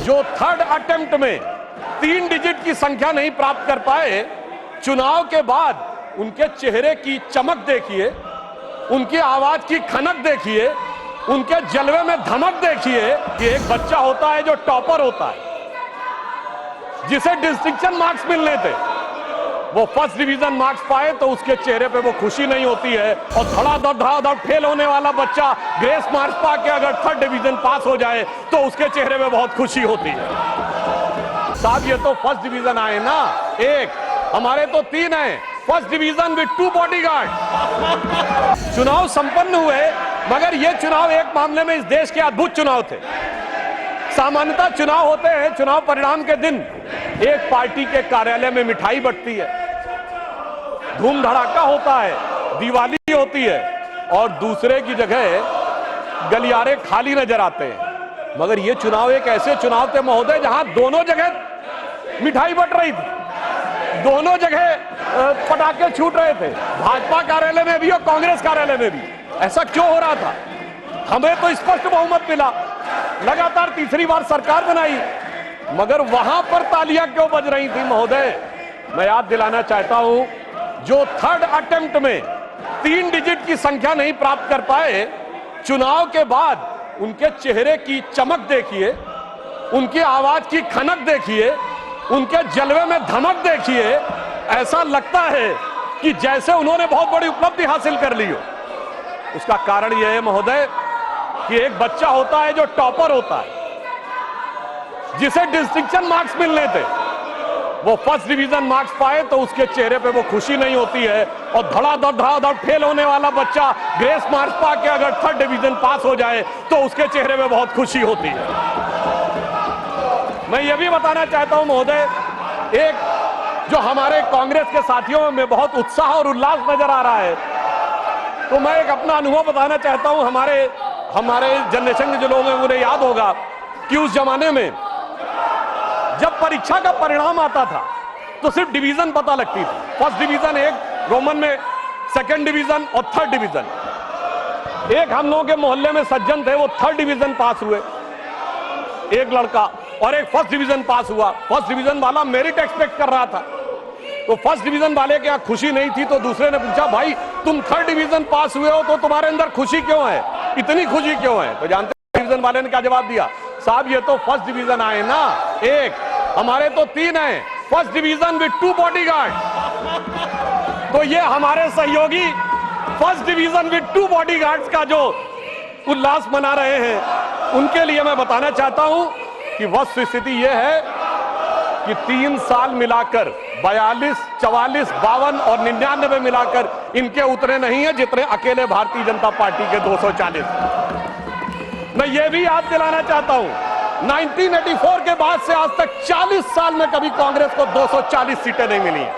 जो third attempt में 3 digit की संख्या नहीं प्राप्त कर पाए, चुनाव के बाद उनके चेहरे की चमक देखिए, उनकी आवाज की खनक देखिए, उनके जलवे में धमक देखिए। कि एक बच्चा होता है जो टॉपर होता है, जिसे डिस्टिंक्शन मार्क्स मिलने थे, वो फर्स्ट डिवीजन मार्क्स पाए तो उसके चेहरे पे वो खुशी नहीं होती है। और धड़ाधड़ फेल होने वाला बच्चा ग्रेस मार्क्स पाके अगर थर्ड डिवीजन पास हो जाए तो उसके चेहरे पे बहुत खुशी होती है। साहब ये तो फर्स्ट डिवीजन आए ना, एक, हमारे तो 3 हैं। First division with 2 bodyguard. चुनाव संपन्न हुए, मगर ये चुनाव एक मामले में इस देश के अद्भुत चुनाव थे। सामान्यतः चुनाव होते हैं, चुनाव परिणाम के दिन एक पार्टी के कार्यालय में मिठाई बंटती है, धूम धड़ाका होता है, दिवाली होती है, और दूसरे की जगह गलियारे खाली नजर आते हैं। मगर ये चुनाव एक ऐसे चुनाव थे महोदय जहां दोनों जगह मिठाई बंट रही थी, दोनों जगह पटाखे छूट रहे थे, भाजपा कार्यालय में भी और कांग्रेस कार्यालय में भी। ऐसा क्यों हो रहा था? हमें तो स्पष्ट बहुमत मिला, लगातार तीसरी बार सरकार बनाई, मगर वहां पर तालियां क्यों बज रही थी महोदय? मैं याद दिलाना चाहता हूं, जो थर्ड अटेम्प्ट में 3 डिजिट की संख्या नहीं प्राप्त कर पाए, चुनाव के बाद उनके चेहरे की चमक देखिए, उनकी आवाज की खनक देखिए, उनके जलवे में धमक देखिए। ऐसा लगता है कि जैसे उन्होंने बहुत बड़ी उपलब्धि हासिल कर ली हो। उसका कारण यह है महोदय कि एक बच्चा होता है जो टॉपर होता है, जिसे डिस्टिंक्शन मार्क्स मिलने थे, वो फर्स्ट डिवीजन मार्क्स पाए तो उसके चेहरे पे वो खुशी नहीं होती है। और धड़ाधड़ फेल होने वाला बच्चा ग्रेस मार्क्स पाके अगर थर्ड डिवीजन पास हो जाए तो उसके चेहरे पे बहुत खुशी होती है। मैं ये भी बताना चाहता हूं महोदय, एक जो हमारे कांग्रेस के साथियों में बहुत उत्साह और उल्लास नजर आ रहा है, तो मैं एक अपना अनुभव बताना चाहता हूं। हमारे जनरेशन के जो लोग हैं उन्हें याद होगा कि उस जमाने में जब परीक्षा का परिणाम आता था तो सिर्फ डिवीजन पता लगती थी। फर्स्ट डिवीजन एक, रोमन में सेकंड डिवीजन और थर्ड डिवीजन। एक हम लोगों के मोहल्ले में सज्जन थे, वो थर्ड डिवीजन पास हुए, एक लड़का, और एक फर्स्ट डिवीजन पास हुआ। फर्स्ट डिवीजन वाला मेरिट एक्सपेक्ट कर रहा था, तो फर्स्ट डिवीजन वाले के यहाँ खुशी नहीं थी, तो दूसरे ने पूछा, भाई तुम थर्ड डिवीजन पास हुए हो तो तुम्हारे अंदर खुशी क्यों है, इतनी खुशी क्यों है? तो जानते हैं डिवीजन वाले ने क्या जवाब दिया? साहब ये तो फर्स्ट डिवीजन आए ना, एक, हमारे तो 3 हैं। First division with 2 bodyguard. तो ये हमारे सहयोगी फर्स्ट डिवीजन विद 2 बॉडीगार्ड्स का जो उल्लास मना रहे हैं, उनके लिए मैं बताना चाहता हूं कि वस्तु स्थिति यह है कि 3 साल मिलाकर 42, 44, 52 और 99 मिलाकर इनके उतने नहीं है जितने अकेले भारतीय जनता पार्टी के 240। मैं ये भी याद दिलाना चाहता हूं, 1984 के बाद से आज तक 40 साल में कभी कांग्रेस को 240 सीटें नहीं मिली।